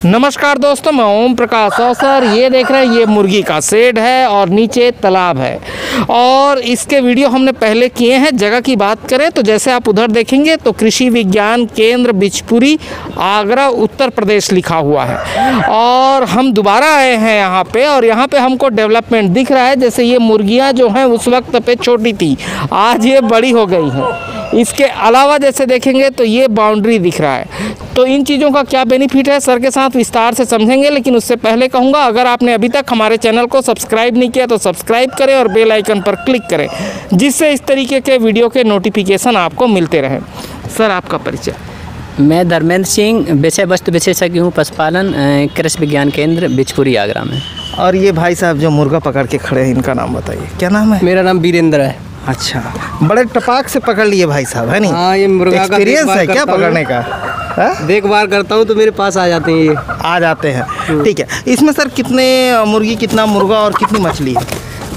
नमस्कार दोस्तों, मैं ओम प्रकाश अवसर। ये देख रहे हैं, ये मुर्गी का शेड है और नीचे तालाब है और इसके वीडियो हमने पहले किए हैं। जगह की बात करें तो जैसे आप उधर देखेंगे तो कृषि विज्ञान केंद्र बिचपुरी, आगरा, उत्तर प्रदेश लिखा हुआ है और हम दोबारा आए हैं यहाँ पे और यहाँ पे हमको डेवलपमेंट दिख रहा है। जैसे ये मुर्गियाँ जो हैं उस वक्त पे छोटी थी, आज ये बड़ी हो गई हैं। इसके अलावा जैसे देखेंगे तो ये बाउंड्री दिख रहा है। तो इन चीज़ों का क्या बेनिफिट है सर के साथ विस्तार से समझेंगे, लेकिन उससे पहले कहूँगा अगर आपने अभी तक हमारे चैनल को सब्सक्राइब नहीं किया तो सब्सक्राइब करें और बेल आइकन पर क्लिक करें, जिससे इस तरीके के वीडियो के नोटिफिकेशन आपको मिलते रहें। सर, आपका परिचय? मैं धर्मेंद्र सिंह, विषय वस्तु विशेषज्ञ हूँ, पशुपालन, कृषि विज्ञान केंद्र बिचपुरी, आगरा में। और ये भाई साहब जो मुर्गा पकड़ के खड़े हैं, इनका नाम बताइए, क्या नाम है? मेरा नाम वीरेंद्र है। अच्छा, बड़े टपाक से पकड़ लिए भाई साहब, है नहीं? हाँ, ये मुर्गा का एक्सपीरियंस है क्या पकड़ने का? देखभाल करता हूँ तो मेरे पास आ जाते हैं, ये आ जाते हैं। ठीक है, इसमें सर कितने मुर्गी, कितना मुर्गा और कितनी मछली है?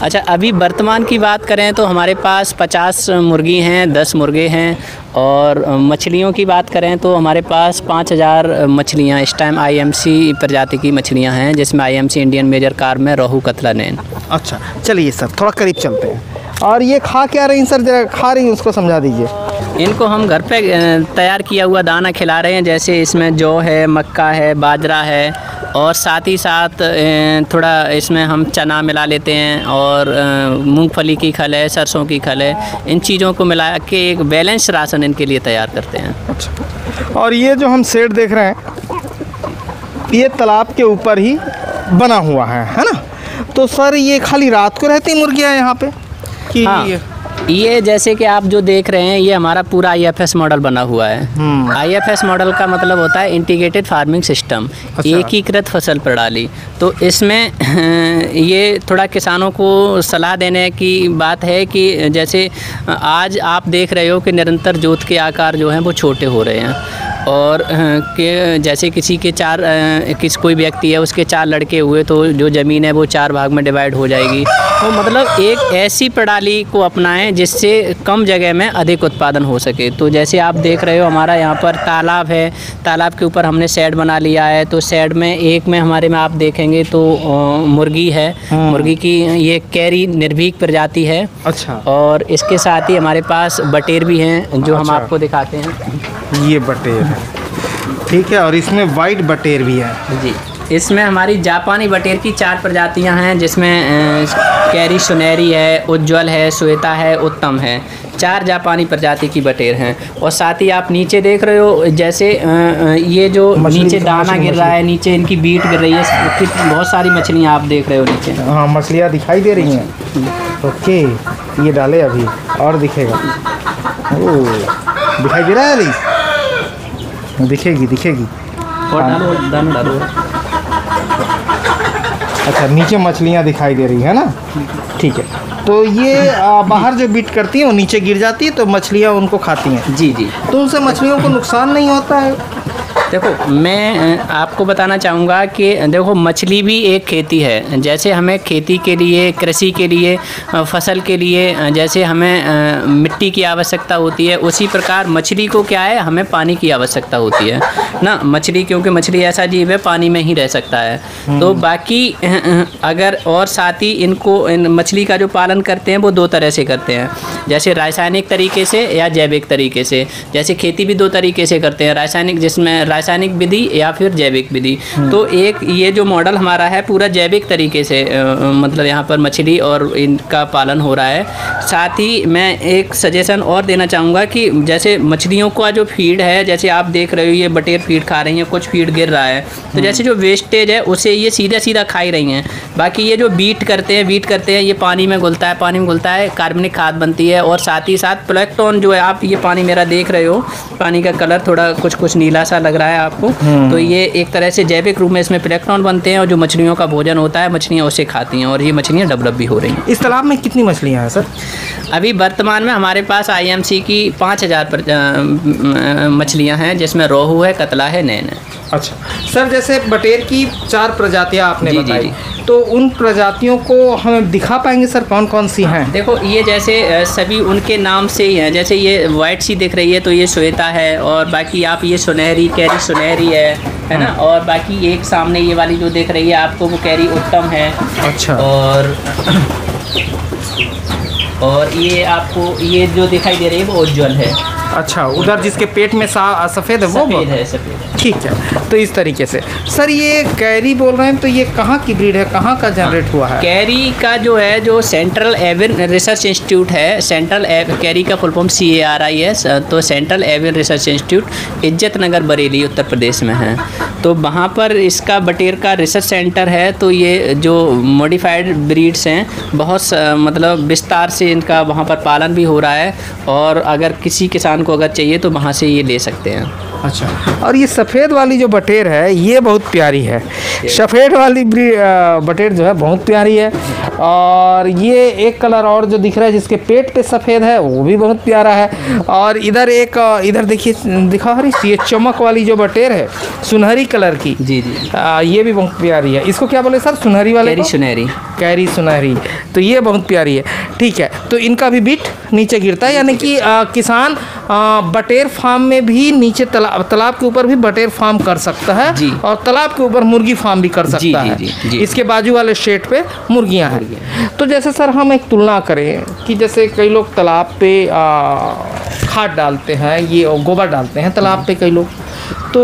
अच्छा, अभी वर्तमान की बात करें तो हमारे पास 50 मुर्गी हैं, 10 मुर्गे हैं और मछलियों की बात करें तो हमारे पास 5000 मछलियाँ इस टाइम आईएमसी प्रजाति की मछलियाँ हैं, जिसमें आईएमसी इंडियन मेजर कार्प में रोहू, कतला, नैन। अच्छा, चलिए सर थोड़ा करीब चलते हैं। और ये खा क्या रही हैं सर, जरा खा रही हैं उसको समझा दीजिए। इनको हम घर पे तैयार किया हुआ दाना खिला रहे हैं। जैसे इसमें जौ है, मक्का है, बाजरा है और साथ ही साथ थोड़ा इसमें हम चना मिला लेते हैं और मूंगफली की खल है, सरसों की खल है। इन चीज़ों को मिला के एक बैलेंस राशन इनके लिए तैयार करते हैं। अच्छा, और ये जो हम शेड देख रहे हैं ये तालाब के ऊपर ही बना हुआ है ना? तो सर ये खाली रात को रहती मुर्गियाँ यहाँ पे कि? हाँ, ये जैसे कि आप जो देख रहे हैं ये हमारा पूरा IFS मॉडल बना हुआ है। IFS मॉडल का मतलब होता है इंटीग्रेटेड फार्मिंग सिस्टम, एकीकृत फसल प्रणाली। तो इसमें ये थोड़ा किसानों को सलाह देने की बात है कि जैसे आज आप देख रहे हो कि निरंतर जोत के आकार जो हैं वो छोटे हो रहे हैं और कि जैसे किसी के कोई व्यक्ति है उसके 4 लड़के हुए तो जो ज़मीन है वो 4 भाग में डिवाइड हो जाएगी। तो मतलब एक ऐसी प्रणाली को अपनाएं जिससे कम जगह में अधिक उत्पादन हो सके। तो जैसे आप देख रहे हो हमारा यहाँ पर तालाब है, तालाब के ऊपर हमने शेड बना लिया है। तो शेड में एक में हमारे में आप देखेंगे तो मुर्गी है। मुर्गी की ये कैरी निर्भीक प्रजाति है। अच्छा, और इसके साथ ही हमारे पास बटेर भी हैं जो हम आपको दिखाते हैं। ये बटेर है, ठीक है, और इसमें वाइट बटेर भी है जी। इसमें हमारी जापानी बटेर की 4 प्रजातियां हैं, जिसमें कैरी सुनहरी है, उज्ज्वल है, श्वेता है, उत्तम है। 4 जापानी प्रजाति की बटेर हैं। और साथ ही आप नीचे देख रहे हो जैसे ये जो नीचे दाना गिर रहा है, नीचे इनकी बीट गिर रही है, बहुत सारी मछलियाँ आप देख रहे हो नीचे। हाँ, मछलियाँ दिखाई दे रही हैं। ओके, ये डाले अभी और दिखेगा। ओह, दिखाई दे रहा है अभी? दिखेगी। और डालो, दाना डालो। अच्छा, नीचे मछलियाँ दिखाई दे रही है ना? ठीक है, तो ये बाहर जो बीट करती हैं वो नीचे गिर जाती है तो मछलियाँ उनको खाती हैं। जी। तो उनसे मछलियों को नुकसान नहीं होता है? देखो, मैं आपको बताना चाहूँगा कि देखो मछली भी एक खेती है। जैसे हमें खेती के लिए, कृषि के लिए, फसल के लिए जैसे हमें मिट्टी की आवश्यकता होती है, उसी प्रकार मछली को क्या है, हमें पानी की आवश्यकता होती है ना। मछली, क्योंकि मछली ऐसा जीव है पानी में ही रह सकता है। तो बाकी अगर और साथ ही इन मछली का जो पालन करते हैं वो 2 तरह से करते हैं, जैसे रासायनिक तरीके से या जैविक तरीके से। जैसे खेती भी 2 तरीके से करते हैं, रासायनिक, जिसमें रासायनिक विधि या फिर जैविक विधि। तो एक ये जो मॉडल हमारा है पूरा जैविक तरीके से मतलब यहाँ पर मछली और इनका पालन हो रहा है। साथ ही मैं एक सजेशन और देना चाहूँगा कि जैसे मछलियों का जो फीड है, जैसे आप देख रहे हो ये बटेर फीड खा रही हैं, कुछ फीड गिर रहा है, तो जैसे जो वेस्टेज है उसे ये सीधा खा ही रही हैं। बाकी ये जो बीट करते हैं ये पानी में घुलता है, कार्बनिक खाद बनती है। और साथ ही साथ प्लैंक्टन जो है, आप ये पानी मेरा देख रहे हो, पानी का कलर थोड़ा कुछ नीला सा लग रहा है आपको। तो ये एक तरह से जैविक रूप में इसमें प्लैंक्टन बनते हैं और जो मछलियों का भोजन होता है मछलियाँ उसे खाती हैं और ये मछलियाँ डेवलप भी हो रही हैं। इस तालाब में कितनी मछलियाँ हैं सर? अभी वर्तमान में हमारे पास IMC की 5000 मछलियाँ हैं, जिसमें रोहू है, कतला है, नैन है। अच्छा सर, जैसे बटेर की 4 प्रजातियाँ आपने बताई, तो उन प्रजातियों को हमें दिखा पाएंगे सर, कौन कौन सी हैं? देखो ये जैसे सभी उनके नाम से ही हैं। जैसे ये वाइट सी दिख रही है तो ये श्वेता है, और बाकी आप ये सुनहरी कैरी सुनहरी है ना, और बाकी एक सामने ये वाली जो दिख रही है आपको वो कैरी उत्तम है। अच्छा। और ये आपको ये जो दिखाई दे रही है वो उज्जवल है। अच्छा, उधर जिसके पेट में सफ़ेद है वो? सफ़ेद है, सफ़ेद। ठीक है, तो इस तरीके से सर ये कैरी बोल रहे हैं, तो ये कहाँ की ब्रीड है, कहाँ का जनरेट हुआ है? कैरी का जो है जो सेंट्रल एवियन रिसर्च इंस्टीट्यूट है, कैरी का फुल फॉर्म CARI है, तो सेंट्रल एवियन रिसर्च इंस्टीट्यूट इज्जत नगर बरेली उत्तर प्रदेश में है। तो वहाँ पर इसका बटेर का रिसर्च सेंटर है। तो ये जो मॉडिफाइड ब्रीड्स हैं बहुत मतलब विस्तार से इनका वहाँ पर पालन भी हो रहा है, और अगर किसी किसान को अगर चाहिए तो वहाँ से ये ले सकते हैं। अच्छा, और ये सफ़ेद वाली जो बटेर है ये बहुत प्यारी है। सफ़ेद वाली बटेर जो है बहुत प्यारी है, और ये एक कलर और जो दिख रहा है जिसके पेट पे सफ़ेद है वो भी बहुत प्यारा है। और इधर देखिए, दिखा रही ये चमक वाली जो बटेर है सुनहरी कलर की। जी। ये भी बहुत प्यारी है। इसको क्या बोले सर, सुनहरी वाले? कैरी सुनहरी। तो ये बहुत प्यारी है। ठीक है, तो इनका भी बीट नीचे गिरता है, यानी कि किसान बटेर फार्म में भी नीचे तालाब के ऊपर भी बटेर फार्म कर सकता है जी। और तालाब के ऊपर मुर्गी फार्म भी कर सकता है। जी। इसके बाजू वाले शेड पे मुर्गियां हैं। तो जैसे सर हम एक तुलना करें कि जैसे कई लोग तालाब पे खाद डालते हैं, ये गोबर डालते हैं तालाब पे कई लोग, तो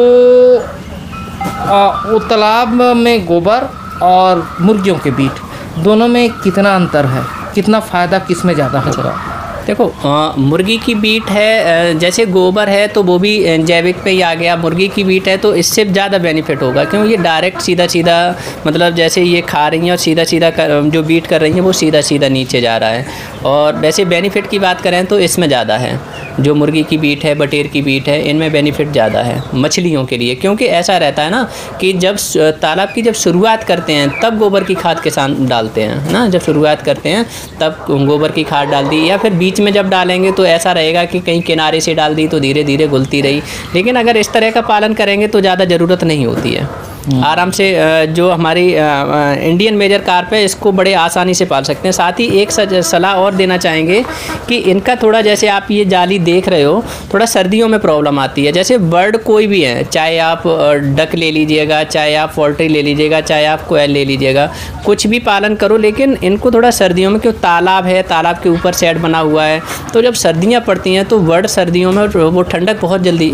वो तालाब में गोबर और मुर्गियों के बीच दोनों में कितना अंतर है, कितना फ़ायदा किस में ज़्यादा होगा? देखो मुर्गी की बीट है, जैसे गोबर है तो वो भी जैविक पे ही आ गया। मुर्गी की बीट है तो इससे ज़्यादा बेनिफिट होगा, क्योंकि ये डायरेक्ट सीधा मतलब जैसे ये खा रही हैं और सीधा जो बीट कर रही हैं वो सीधा नीचे जा रहा है। और वैसे बेनिफिट की बात करें तो इसमें ज़्यादा है। जो मुर्गी की बीट है, बटेर की बीट है, इनमें बेनिफिट ज़्यादा है मछलियों के लिए, क्योंकि ऐसा रहता है ना कि जब तालाब की जब शुरुआत करते हैं तब गोबर की खाद किसान डालते हैं ना, जब शुरुआत करते हैं तब गोबर की खाद डाल दी, या फिर बीच में जब डालेंगे तो ऐसा रहेगा कि कहीं किनारे से डाल दी तो धीरे धीरे घुलती रही। लेकिन अगर इस तरह का पालन करेंगे तो ज़्यादा ज़रूरत नहीं होती है। आराम से जो हमारी इंडियन मेजर कार्प है इसको बड़े आसानी से पाल सकते हैं। साथ ही एक सलाह और देना चाहेंगे कि इनका थोड़ा, जैसे आप ये जाली देख रहे हो, थोड़ा सर्दियों में प्रॉब्लम आती है। जैसे बर्ड कोई भी है, चाहे आप डक ले लीजिएगा, चाहे आप पोल्ट्री ले लीजिएगा, चाहे आप कोयल ले लीजिएगा, कुछ भी पालन करो, लेकिन इनको थोड़ा सर्दियों में, क्यों तालाब है, तालाब के ऊपर शेड बना हुआ है, तो जब सर्दियाँ पड़ती हैं तो बर्ड सर्दियों में वो ठंडक बहुत जल्दी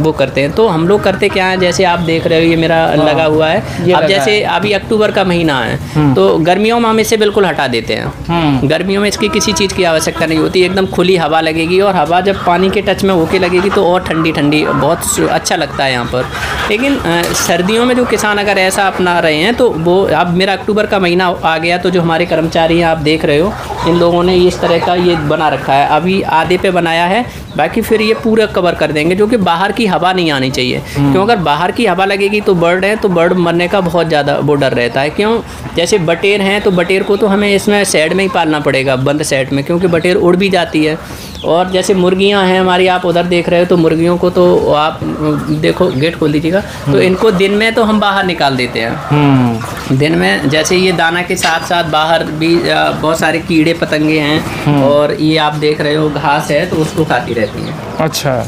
वो करते हैं। तो हम लोग करते क्या है, जैसे आप देख रहे हो ये मेरा लगा हुआ है। अब जैसे अभी अक्टूबर का महीना है तो गर्मियों में हम इसे बिल्कुल हटा देते हैं। गर्मियों में इसकी किसी चीज़ की आवश्यकता नहीं होती, एकदम खुली हवा लगेगी, और हवा जब पानी के टच में होके लगेगी तो और ठंडी बहुत अच्छा लगता है यहाँ पर। लेकिन सर्दियों में जो किसान अगर ऐसा अपना रहे हैं तो वो, अब मेरा अक्टूबर का महीना आ गया तो जो हमारे कर्मचारी हैं आप देख रहे हो, इन लोगों ने इस तरह का ये बना रखा है। अभी आधे पे बनाया है, बाकी फिर ये पूरा कवर कर देंगे, जो कि बाहर की हवा नहीं आनी चाहिए। क्यों, अगर बाहर की हवा लगेगी तो बर्ड है तो बर्ड मरने का बहुत ज़्यादा वो डर रहता है। क्यों, जैसे बटेर हैं तो बटेर को तो हमें इसमें शेड में ही पालना पड़ेगा, बंद शेड में, क्योंकि बटेर उड़ भी जाती है। और जैसे मुर्गियां हैं हमारी, आप उधर देख रहे हो, तो मुर्गियों को तो आप देखो, गेट खोल दीजिएगा, तो इनको दिन में तो हम बाहर निकाल देते हैं। दिन में जैसे ये दाना के साथ साथ बाहर भी बहुत सारे कीड़े पतंगे हैं, और ये आप देख रहे हो घास है तो उसको खाती रहती हैं। अच्छा,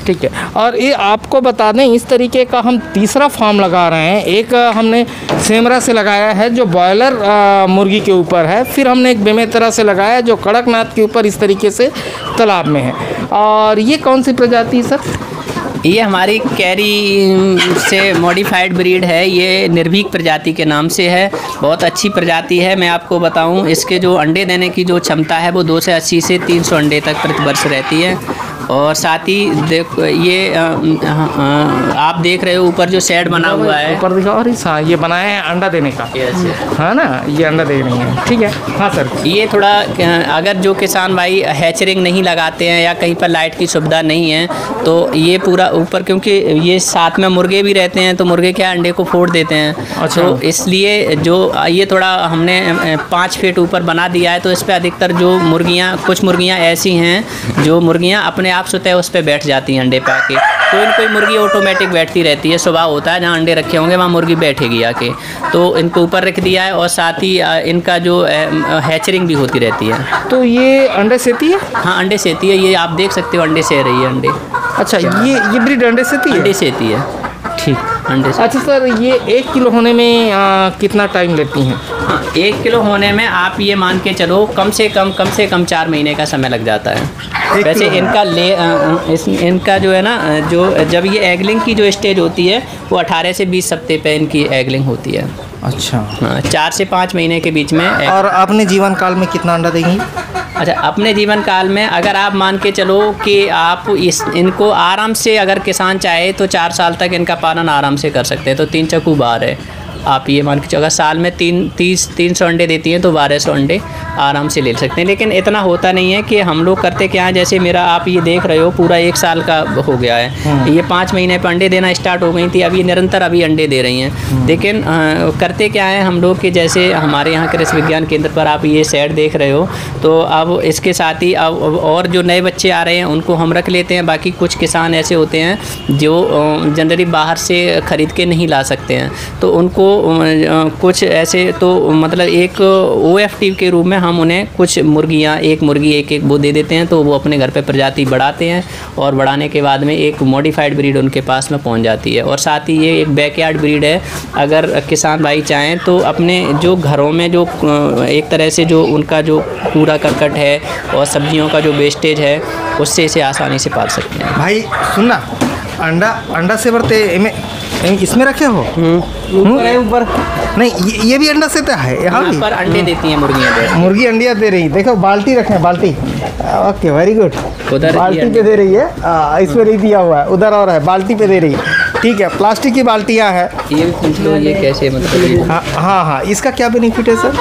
ठीक है। और ये आपको बता दें, इस तरीके का हम तीसरा फार्म लगा रहे हैं। एक हमने सेमरा से लगाया है जो बॉयलर मुर्गी के ऊपर है, फिर हमने एक बेमेतरा से लगाया जो कड़कनाथ के ऊपर इस तरीके से तालाब में है। और ये कौन सी प्रजाति है सर? ये हमारी कैरी से मॉडिफाइड ब्रीड है, ये निर्भीक प्रजाति के नाम से है। बहुत अच्छी प्रजाति है। मैं आपको बताऊं, इसके जो अंडे देने की जो क्षमता है वो 280 से 300 अंडे तक प्रति वर्ष रहती है। और साथ ही देखो ये आप देख रहे हो ऊपर जो शेड बना हुआ है, ऊपर दिखाओ। और ये बनाया है अंडा देने का, है ना, ये अंडा दे रही है। ठीक है, हाँ सर। ये थोड़ा, अगर जो किसान भाई हैचरिंग नहीं लगाते हैं या कहीं पर लाइट की सुविधा नहीं है तो ये पूरा ऊपर, क्योंकि ये साथ में मुर्गे भी रहते हैं तो मुर्गे क्या अंडे को फोड़ देते हैं। अच्छा। तो इसलिए जो ये थोड़ा हमने 5 फीट ऊपर बना दिया है, तो इस पर अधिकतर जो मुर्गियाँ, कुछ मुर्गियाँ ऐसी हैं जो मुर्गियाँ अपने आप स्वतः उस पर बैठ जाती हैं अंडे पे आके। कोई न कोई मुर्गी ऑटोमेटिक बैठती रहती है, सुबह होता है जहाँ अंडे रखे होंगे वहाँ मुर्गी बैठेगी आके, तो इनको ऊपर रख दिया है और साथ ही इनका जो हैचरिंग भी होती रहती है। तो ये अंडे सेती है? हाँ, अंडे सेती है, ये आप देख सकते हो अंडे से रही है अंडे। अच्छा, ये ब्रीड अंडे सेती है? अंडे सेती है, ठीक, अंडे से। अच्छा सर, ये 1 किलो होने में कितना टाइम लेती हैं? हाँ, 1 किलो होने में आप ये मान के चलो कम से कम 4 महीने का समय लग जाता है। वैसे इनका जो है ना, जो जब ये एगलिंग की जो स्टेज होती है वो 18 से 20 हफ्ते पे इनकी एगलिंग होती है। अच्छा, हाँ, 4 से 5 महीने के बीच में। और अपने जीवन काल में कितना अंडा देंगी? अच्छा, अपने जीवन काल में अगर आप मान के चलो कि आप इनको आराम से, अगर किसान चाहे तो 4 साल तक इनका पालन आराम से कर सकते हैं। तो 3 चक्कू 12 है, आप ये मान के चलो अगर साल में 300 अंडे देती हैं तो 1200 अंडे आराम से ले सकते हैं। लेकिन इतना होता नहीं है कि हम लोग करते क्या है, जैसे मेरा आप ये देख रहे हो पूरा 1 साल का हो गया है, ये 5 महीने पर अंडे देना स्टार्ट हो गई थी, अब ये निरंतर अभी अंडे दे रही हैं। लेकिन करते क्या है हम लोग कि जैसे हमारे यहाँ कृषि विज्ञान केंद्र पर आप ये सेट देख रहे हो, तो अब इसके साथ ही अब और जो नए बच्चे आ रहे हैं उनको हम रख लेते हैं। बाकी कुछ किसान ऐसे होते हैं जो जनरली बाहर से ख़रीद के नहीं ला सकते हैं, तो उनको कुछ ऐसे तो मतलब एक OFT के रूप में हम उन्हें कुछ मुर्गियाँ, एक मुर्गी एक वो दे देते हैं, तो वो अपने घर पे प्रजाति बढ़ाते हैं और बढ़ाने के बाद में एक मॉडिफाइड ब्रीड उनके पास में पहुंच जाती है। और साथ ही ये एक बैकयार्ड ब्रीड है, अगर किसान भाई चाहें तो अपने जो घरों में जो एक तरह से जो उनका जो कूड़ा करकट है और सब्जियों का जो वेस्टेज है उससे इसे आसानी से पाल सकते हैं। भाई सुनना, अंडा से भरते इसमें रखे हो? ऊपर है, ऊपर नहीं, ये भी अंडा सेता है यहाँ भी? पर अंडे देती हैं मुर्गियाँ, मुर्गी अंडिया दे रही। देखो बाल्टी रखे हैं, बाल्टी। Okay, very good. उधर बाल्टी पे दे रही है, इसमें नहीं दिया हुआ है, उधर और है, बाल्टी पे दे रही है। ठीक है, प्लास्टिक की बाल्टियाँ हैं। ये भी पूछ लो ये कैसे मतलब। हाँ, इसका क्या बेनिफिट है सर?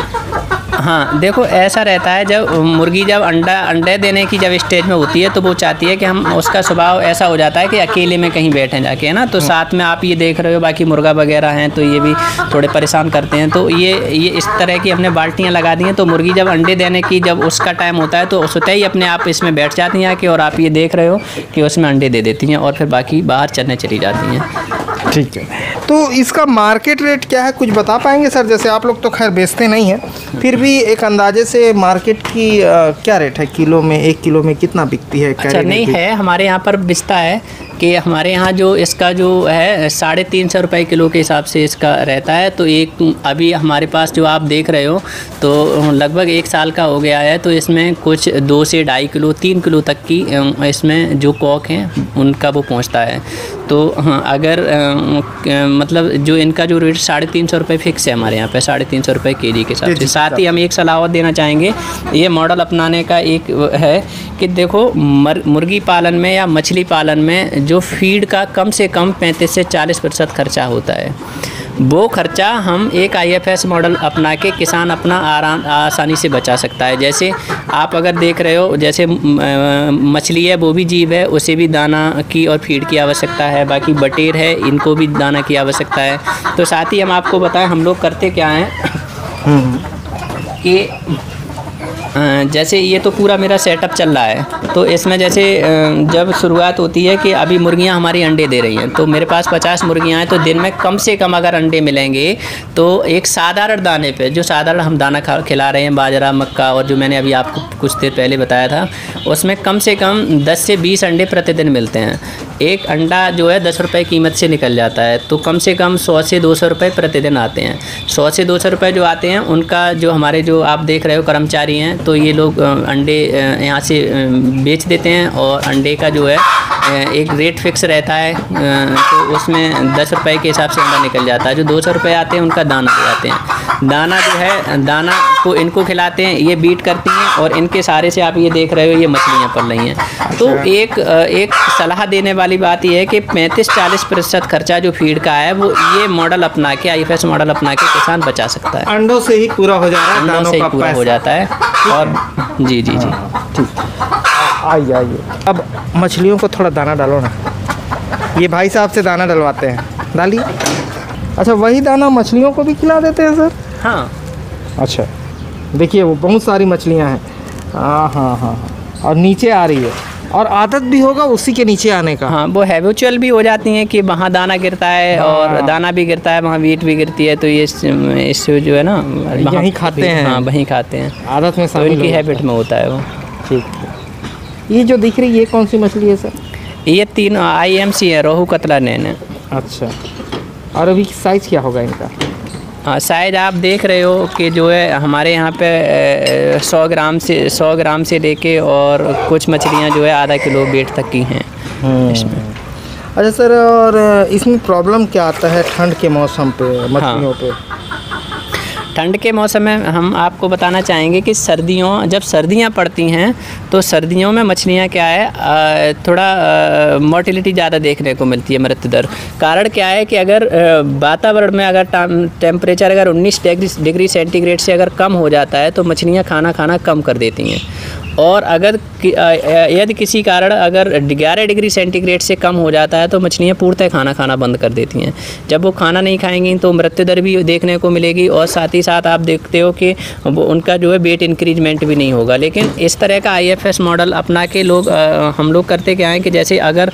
हाँ, देखो ऐसा रहता है, जब मुर्गी जब अंडे देने की जब स्टेज में होती है तो वो चाहती है कि हम, उसका स्वभाव ऐसा हो जाता है कि अकेले में कहीं बैठे जाके, है ना, तो साथ में आप ये देख रहे हो बाकी मुर्गा वगैरह हैं तो ये भी थोड़े परेशान करते हैं। तो ये इस तरह की हमने बाल्टियाँ लगा दी हैं, तो मुर्गी जब अंडे देने की जब उसका टाइम होता है तो स्वतः ही अपने आप इसमें बैठ जाती हैं आके, और आप ये देख रहे हो कि उसमें अंडे दे देती हैं और फिर बाकी बाहर चरने चली जाती हैं। ठीक है, तो इसका मार्केट रेट क्या है, कुछ बता पाएंगे सर? जैसे आप लोग तो खैर बेचते नहीं हैं, फिर भी एक अंदाजे से मार्केट की क्या रेट है? किलो में, 1 किलो में कितना बिकती है? अच्छा, नहीं है, हमारे यहाँ पर बिकता है कि हमारे यहाँ जो इसका जो है 350 रुपये किलो के हिसाब से इसका रहता है। तो एक अभी हमारे पास जो आप देख रहे हो तो लगभग 1 साल का हो गया है, तो इसमें कुछ 2 से 2.5 किलो 3 किलो तक की इसमें जो कॉक हैं उनका वो पहुँचता है। तो हाँ, अगर मतलब जो इनका जो रेट 350 रुपये फिक्स है हमारे यहाँ पे, 350 रुपये केजी के हिसाब से। साथ ही हम एक सलाह और देना चाहेंगे, ये मॉडल अपनाने का एक है कि देखो मुर्गी पालन में या मछली पालन में जो फीड का कम से कम 35 से 40% खर्चा होता है, वो खर्चा हम एक IFS मॉडल अपना के किसान अपना आसानी से बचा सकता है। जैसे आप अगर देख रहे हो, जैसे मछली है वो भी जीव है, उसे भी दाना की और फीड की आवश्यकता है, बाकी बटेर है इनको भी दाना की आवश्यकता है। तो साथ ही हम आपको बताएं हम लोग करते क्या हैं कि जैसे ये तो पूरा मेरा सेटअप चल रहा है, तो इसमें जैसे जब शुरुआत होती है कि अभी मुर्गियां हमारी अंडे दे रही हैं, तो मेरे पास 50 मुर्गियां हैं, तो दिन में कम से कम अगर अंडे मिलेंगे तो एक साधारण दाने पे, जो साधारण हम दाना खिला रहे हैं बाजरा मक्का और जो मैंने अभी आपको कुछ देर पहले बताया था, उसमें कम से कम 10 से 20 अंडे प्रतिदिन मिलते हैं। एक अंडा जो है 10 रुपये कीमत से निकल जाता है, तो कम से कम 100 से 200 रुपये प्रतिदिन आते हैं। 100 से 200 रुपये जो आते हैं उनका जो हमारे जो आप देख रहे हो कर्मचारी हैं, तो ये लोग अंडे यहाँ से बेच देते हैं और अंडे का जो है एक रेट फिक्स रहता है, तो उसमें 10 रुपये के हिसाब से अंडा निकल जाता है। जो 200 रुपये आते हैं उनका दाना हो जाते हैं। दाना जो है दाना को इनको खिलाते हैं, ये बीट करती हैं और इनके सारे से आप ये देख रहे हो ये मछलियाँ पल रही हैं। तो एक सलाह देने वाली बात यह है कि 35-40% खर्चा जो फीड का है वो ये मॉडल अपना के IFS मॉडल अपना के किसान बचा सकता है। अंडों से ही पूरा हो जा रहा है, अंडों से ही पूरा हो जाता है। और जी जी जी ठीक, आइए। अब मछलियों को थोड़ा दाना डालो ना, ये भाई साहब से दाना डलवाते हैं, डालिए। अच्छा, वही दाना मछलियों को भी खिला देते हैं सर? हाँ। अच्छा, देखिए वो बहुत सारी मछलियाँ हैं। हाँ, और नीचे आ रही है। और आदत भी होगा उसी के नीचे आने का। हाँ, वो हैबिचुअल भी हो जाती हैं कि वहाँ दाना गिरता है और दाना भी गिरता है, वहाँ वीट भी गिरती है, तो ये इससे जो है ना यहीं खाते हैं। हाँ, वहीं खाते हैं, आदत में तो शामिल इनकी हो हैबिट में होता है वो। ठीक। ये जो दिख रही है ये कौन सी मछली है सर? ये 3 IMC है, रोहू कतला नैन है। अच्छा, और अभी साइज़ क्या होगा इनका? हाँ, साइज आप देख रहे हो कि जो है हमारे यहाँ पे 100 ग्राम से लेके और कुछ मछलियाँ जो है आधा किलो वेट तक की हैं इसमें। अच्छा सर, और इसमें प्रॉब्लम क्या आता है ठंड के मौसम पे मछलियों पे? ठंड के मौसम में हम आपको बताना चाहेंगे कि जब सर्दियाँ पड़ती हैं तो सर्दियों में मछलियाँ क्या है, थोड़ा मोर्टिलिटी ज़्यादा देखने को मिलती है, मृत्यु दर। कारण क्या है कि अगर वातावरण में अगर टेम्परेचर अगर 19 डिग्री सेंटीग्रेड से अगर कम हो जाता है तो मछलियाँ खाना कम कर देती हैं। और अगर यदि किसी कारण अगर 11 डिग्री सेंटीग्रेड से कम हो जाता है तो मछलियाँ पूर्णतः खाना बंद कर देती हैं। जब वो खाना नहीं खाएंगी तो मृत्यु दर भी देखने को मिलेगी और साथ ही साथ आप देखते हो कि वो उनका जो है वेट इंक्रीजमेंट भी नहीं होगा। लेकिन इस तरह का IFS मॉडल अपना के हम लोग करते क्या है कि जैसे अगर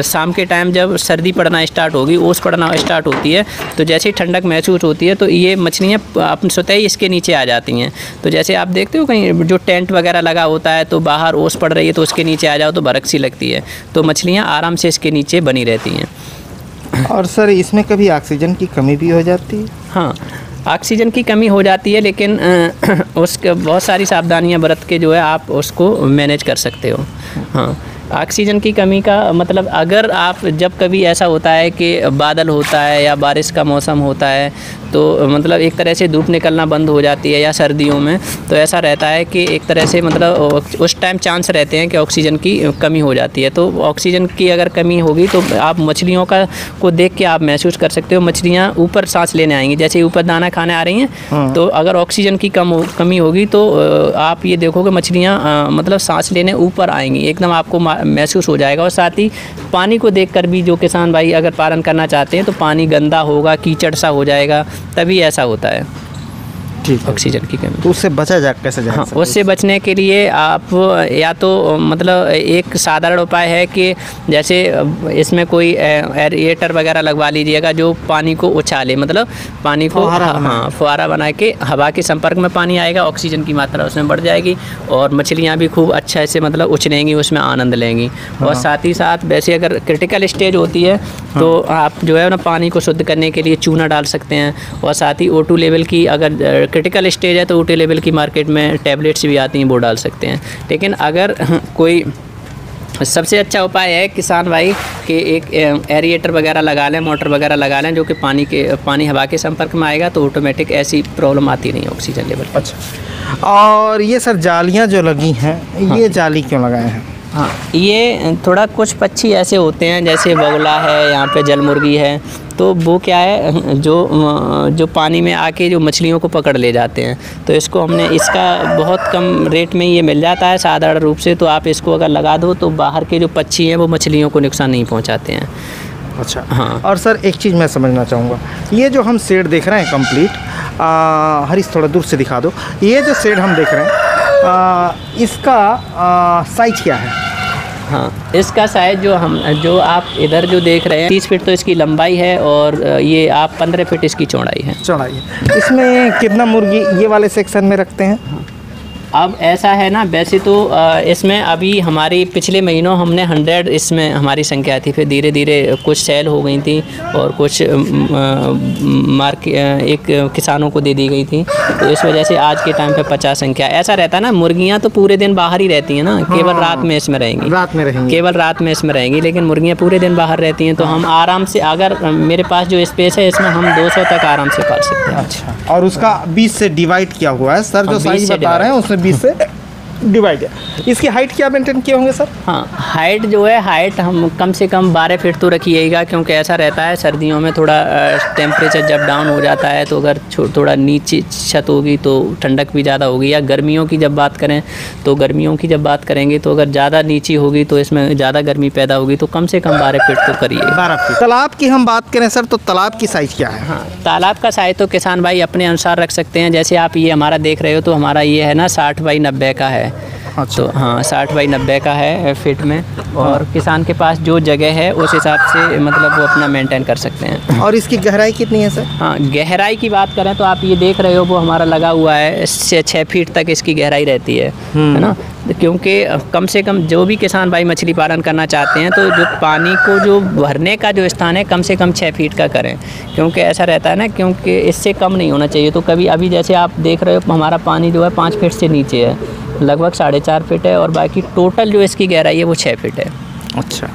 शाम के टाइम जब सर्दी पड़ना स्टार्ट होगी, ओस पड़ना स्टार्ट होती है, तो जैसे ही ठंडक महसूस होती है तो ये मछलियाँ अपने स्वतः ही इसके नीचे आ जाती हैं। तो जैसे आप देखते हो कहीं जो टेंट वगैरह लगा होता है तो बाहर ओस पड़ रही है तो उसके नीचे आ जाओ तो बर्फ़ सी लगती है, तो मछलियाँ आराम से इसके नीचे बनी रहती हैं। और सर इसमें कभी ऑक्सीजन की कमी भी हो जाती है? हाँ, ऑक्सीजन की कमी हो जाती है, लेकिन उसके बहुत सारी सावधानियां बरत के जो है आप उसको मैनेज कर सकते हो। हाँ, ऑक्सीजन की कमी का मतलब अगर आप जब कभी ऐसा होता है कि बादल होता है या बारिश का मौसम होता है तो मतलब एक तरह से धूप निकलना बंद हो जाती है, या सर्दियों में तो ऐसा रहता है कि एक तरह से मतलब उस टाइम चांस रहते हैं कि ऑक्सीजन की कमी हो जाती है। तो ऑक्सीजन की अगर कमी होगी तो आप मछलियों को देख के आप महसूस कर सकते हो, मछलियाँ ऊपर सांस लेने आएंगी, जैसे ऊपर दाना खाने आ रही हैं तो अगर ऑक्सीजन की कमी होगी तो आप ये देखोगे मछलियाँ मतलब सांस लेने ऊपर आएंगी, एकदम आपको महसूस हो जाएगा। और साथ ही पानी को देखकर भी जो किसान भाई अगर पालन करना चाहते हैं तो पानी गंदा होगा, कीचड़ सा हो जाएगा, तभी ऐसा होता है। ठीक, ऑक्सीजन की कमी। तो उससे बचा जा कैसे जाए? हाँ, उससे बचने के लिए आप या तो मतलब एक साधारण उपाय है कि जैसे इसमें कोई एरिएटर वगैरह लगवा लीजिएगा जो पानी को उछाले, मतलब पानी को फुहारा बना के हवा के संपर्क में पानी आएगा, ऑक्सीजन की मात्रा उसमें बढ़ जाएगी और मछलियाँ भी खूब अच्छा से मतलब उछलेंगी, उसमें आनंद लेंगी। और साथ ही साथ वैसे अगर क्रिटिकल स्टेज होती है तो आप जो है ना पानी को शुद्ध करने के लिए चूना डाल सकते हैं। और साथ ही O2 लेवल की अगर क्रिटिकल स्टेज है तो O2 लेवल की मार्केट में टैबलेट्स भी आती हैं, वो डाल सकते हैं। लेकिन अगर कोई सबसे अच्छा उपाय है किसान भाई कि एक एरिएटर वगैरह लगा लें, मोटर वगैरह लगा लें जो कि पानी हवा के संपर्क में आएगा तो ऑटोमेटिक ऐसी प्रॉब्लम आती नहीं ऑक्सीजन लेवल। अच्छा, और ये सर जालियाँ जो लगी हैं ये जाली क्यों लगाए हैं? हाँ, ये थोड़ा कुछ पक्षी ऐसे होते हैं जैसे बगुला है, यहाँ पे जल मुर्गी है, तो वो क्या है जो पानी में आके जो मछलियों को पकड़ ले जाते हैं, तो इसको हमने इसका बहुत कम रेट में ये मिल जाता है साधारण रूप से, तो आप इसको अगर लगा दो तो बाहर के जो पक्षी हैं वो मछलियों को नुकसान नहीं पहुँचाते हैं। अच्छा, हाँ। और सर एक चीज़ मैं समझना चाहूँगा, ये जो हम शेड देख रहे हैं कंप्लीट, हरीश थोड़ा दूर से दिखा दो, ये जो शेड हम देख रहे हैं इसका साइज क्या है? हाँ, इसका साइज जो आप इधर जो देख रहे हैं 30 फीट तो इसकी लंबाई है और ये आप 15 फीट इसकी चौड़ाई है। इसमें कितना मुर्गी ये वाले सेक्शन में रखते हैं? अब ऐसा है ना, वैसे तो इसमें अभी हमारी पिछले महीनों हमने 100 इसमें हमारी संख्या थी, फिर धीरे धीरे कुछ सेल हो गई थी और कुछ एक किसानों को दे दी गई थी, तो इस वजह से आज के टाइम पे 50 संख्या। ऐसा रहता है ना, मुर्गियां तो पूरे दिन बाहर ही रहती हैं ना, केवल रात में इसमें रहेंगी, केवल रात में इसमें रहेंगी, लेकिन मुर्गियाँ पूरे दिन बाहर रहती हैं, तो हम आराम से, अगर मेरे पास जो स्पेस है इसमें हम 200 तक आराम से पाल सकते हैं। अच्छा, और उसका 20 से डिवाइड किया हुआ है सर, जो साइज बता रहे हैं उसमें 20 से डिवाइड है। इसकी हाइट क्या मेंटेन किए होंगे सर? हाँ, हाइट जो है, हाइट हम कम से कम 12 फीट तो रखिएगा, क्योंकि ऐसा रहता है सर्दियों में थोड़ा टेम्परेचर जब डाउन हो जाता है तो अगर थोड़ा नीचे छत होगी तो ठंडक भी ज़्यादा होगी, या गर्मियों की जब बात करें तो गर्मियों की जब बात करेंगे तो अगर ज़्यादा नीची होगी तो इसमें ज़्यादा गर्मी पैदा होगी, तो कम से कम 12 फीट तो करिए। 12 फीट। तालाब की हम बात करें सर तो तालाब की साइज़ क्या है? हाँ, तालाब का साइज़ तो किसान भाई अपने अनुसार रख सकते हैं। जैसे आप ये हमारा देख रहे हो तो हमारा ये है ना 60 बाई 90 का है, तो हाँ 60 बाई 90 का है फीट में, और किसान के पास जो जगह है उस हिसाब से मतलब वो अपना मेंटेन कर सकते हैं। और इसकी गहराई कितनी है सर? हाँ, गहराई की बात करें तो आप ये देख रहे हो वो हमारा लगा हुआ है 6 फीट तक इसकी गहराई रहती है ना, क्योंकि कम से कम जो भी किसान भाई मछली पालन करना चाहते हैं तो जो पानी को जो भरने का जो स्थान है कम से कम 6 फीट का करें, क्योंकि ऐसा रहता है ना, क्योंकि इससे कम नहीं होना चाहिए। तो कभी अभी जैसे आप देख रहे हो हमारा पानी जो है 5 फीट से नीचे है, लगभग 4.5 फीट है, और बाकी टोटल जो इसकी गहराई है वो 6 फीट है। अच्छा,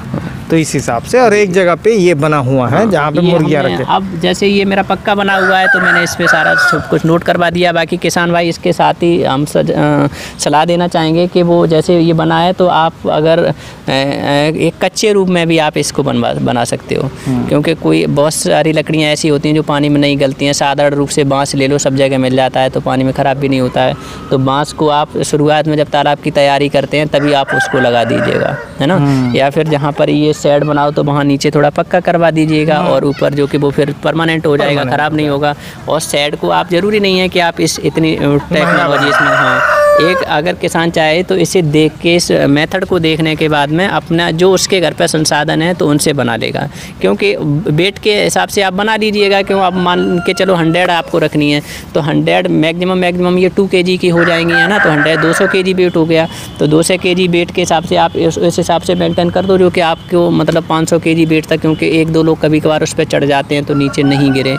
तो इस हिसाब से और एक जगह पे ये बना हुआ है जहाँ पे मुर्गियाँ रखे। अब जैसे ये मेरा पक्का बना हुआ है तो मैंने इस पे सारा सब कुछ नोट करवा दिया। बाकी किसान भाई इसके साथ ही हम सलाह देना चाहेंगे कि वो जैसे ये बना है तो आप अगर एक कच्चे रूप में भी आप इसको बना सकते हो, क्योंकि कोई बहुत सारी लकड़ियाँ ऐसी होती हैं जो पानी में नहीं गलती हैं। साधारण रूप से बाँस ले लो, सब जगह मिल जाता है तो पानी में ख़राब भी नहीं होता है। तो बाँस को आप शुरुआत में जब तालाब की तैयारी करते हैं तभी आप उसको लगा दीजिएगा, है ना। या फिर जहाँ पर ये शेड बनाओ तो वहाँ नीचे थोड़ा पक्का करवा दीजिएगा, और ऊपर जो कि वो फिर परमानेंट हो जाएगा, ख़राब नहीं होगा। और शेड को आप ज़रूरी नहीं है कि आप इस इतनी टेक्नोलॉजी इसमें, हाँ, एक अगर किसान चाहे तो इसे देख के इस मेथड को देखने के बाद में अपना जो उसके घर पर संसाधन है तो उनसे बना लेगा, क्योंकि वेट के हिसाब से आप बना लीजिएगा। क्यों, आप मान के चलो 100 आपको रखनी है तो 100 मैक्सिमम ये 2 kg की हो जाएंगी, है ना। तो 100 200 kg वेट हो गया, तो 200 kg वेट के हिसाब से आप इस हिसाब से मेंटेन कर दो, जो कि आपको मतलब 500 kg वेट तक, क्योंकि 1-2 लोग कभी कभार उस पर चढ़ जाते हैं तो नीचे नहीं गिरे।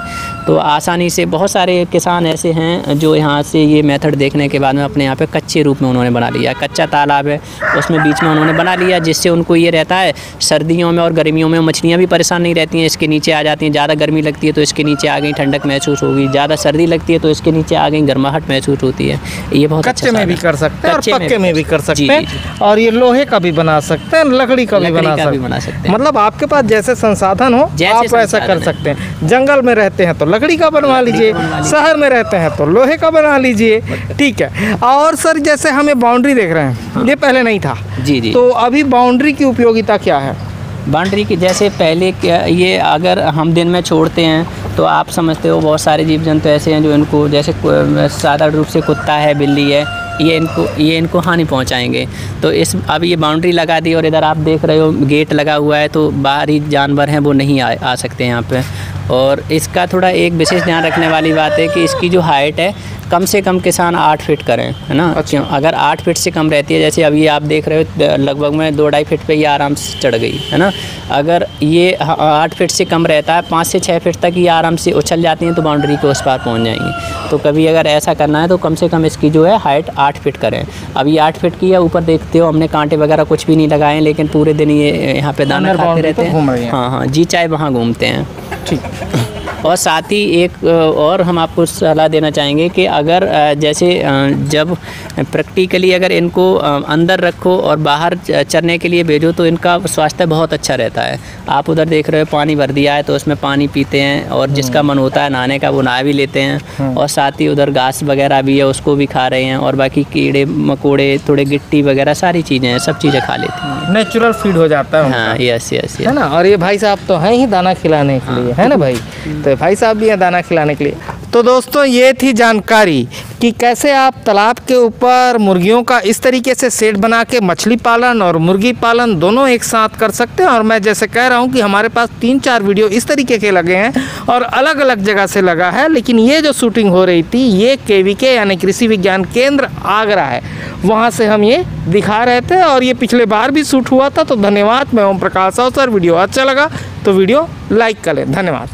तो आसानी से बहुत सारे किसान ऐसे हैं जो यहाँ से ये मेथड देखने के बाद में अपने यहाँ पे कच्चे रूप में उन्होंने बना लिया। कच्चा तालाब है उसमें बीच में उन्होंने बना लिया, जिससे उनको ये रहता है सर्दियों में और गर्मियों में मछलियाँ भी परेशान नहीं रहती हैं। इसके नीचे आ जाती हैं, ज़्यादा गर्मी लगती है तो इसके नीचे आ गई ठंडक महसूस होगी, ज़्यादा सर्दी लगती है तो इसके नीचे आ गई गर्माहट महसूस होती है। ये बहुत कच्चे में भी कर सकते हैं और पक्के में भी कर सकते हैं, और ये लोहे का भी बना सकते हैं, लकड़ी का भी बना सकते हैं। मतलब आपके पास जैसे संसाधन हो आप वैसा कर सकते हैं। जंगल में रहते हैं तो लकड़ी का बनवा लीजिए, शहर में रहते हैं तो लोहे का बना लीजिए, ठीक है। और सर जैसे हमें बाउंड्री देख रहे हैं, ये पहले नहीं था जी, तो अभी बाउंड्री की उपयोगिता क्या है? बाउंड्री की जैसे पहले ये अगर हम दिन में छोड़ते हैं तो आप समझते हो बहुत सारे जीव जंतु ऐसे हैं जो इनको, जैसे साधारण रूप से कुत्ता है, बिल्ली है, ये इनको हानि पहुंचाएंगे। तो अब ये बाउंड्री लगा दी और इधर आप देख रहे हो गेट लगा हुआ है, तो बाहरी जानवर हैं वो नहीं आ सकते यहाँ पे। और इसका थोड़ा एक विशेष ध्यान रखने वाली बात है कि इसकी जो हाइट है कम से कम किसान 8 फीट करें, है ना। अच्छा। अगर 8 फीट से कम रहती है, जैसे अब ये आप देख रहे हो लगभग में 2-2.5 फीट पे ये आराम से चढ़ गई, है ना। अगर ये 8 फीट से कम रहता है, 5 से 6 फीट तक ये आराम से उछल जाती हैं तो बाउंड्री के उस पार पहुँच जाएंगी। तो कभी अगर ऐसा करना है तो कम से कम इसकी जो है हाइट 8 फीट करें। अब ये 8 फीट की है, ऊपर देखते हो हमने कांटे वगैरह कुछ भी नहीं लगाए, लेकिन पूरे दिन ये यहाँ पे दाना खाते रहते हैं। हाँ, जी चाहे वहाँ घूमते हैं, ठीक। और साथ ही एक और हम आपको सलाह देना चाहेंगे कि अगर जैसे जब प्रैक्टिकली अगर इनको अंदर रखो और बाहर चरने के लिए भेजो तो इनका स्वास्थ्य बहुत अच्छा रहता है। आप उधर देख रहे हो पानी भर दिया है तो उसमें पानी पीते हैं, और जिसका मन होता है नहाने का वो नहा भी लेते हैं, और साथ ही उधर घास वगैरह भी है उसको भी खा रहे हैं, और बाकी कीड़े मकोड़े थोड़े गिट्टी वगैरह सारी चीज़ें हैं, सब चीज़ें खा लेते हैं। नेचुरल फीड हो जाता है। हाँ, यस, है ना। और ये भाई साहब तो हैं ही दाना खिलाने के लिए, है ना भाई, तो भाई साहब भी हैं दाना खिलाने के लिए। तो दोस्तों ये थी जानकारी कि कैसे आप तालाब के ऊपर मुर्गियों का इस तरीके से सेट बना के मछली पालन और मुर्गी पालन दोनों एक साथ कर सकते हैं। और मैं जैसे कह रहा हूँ कि हमारे पास 3-4 वीडियो इस तरीके के लगे हैं और अलग अलग जगह से लगा है, लेकिन ये जो शूटिंग हो रही थी ये KVK यानी कृषि विज्ञान केंद्र आगरा है, वहाँ से हम ये दिखा रहे थे, और ये पिछले बार भी शूट हुआ था। तो धन्यवाद। मैं ओम प्रकाश, सर वीडियो अच्छा लगा तो वीडियो लाइक कर लें। धन्यवाद।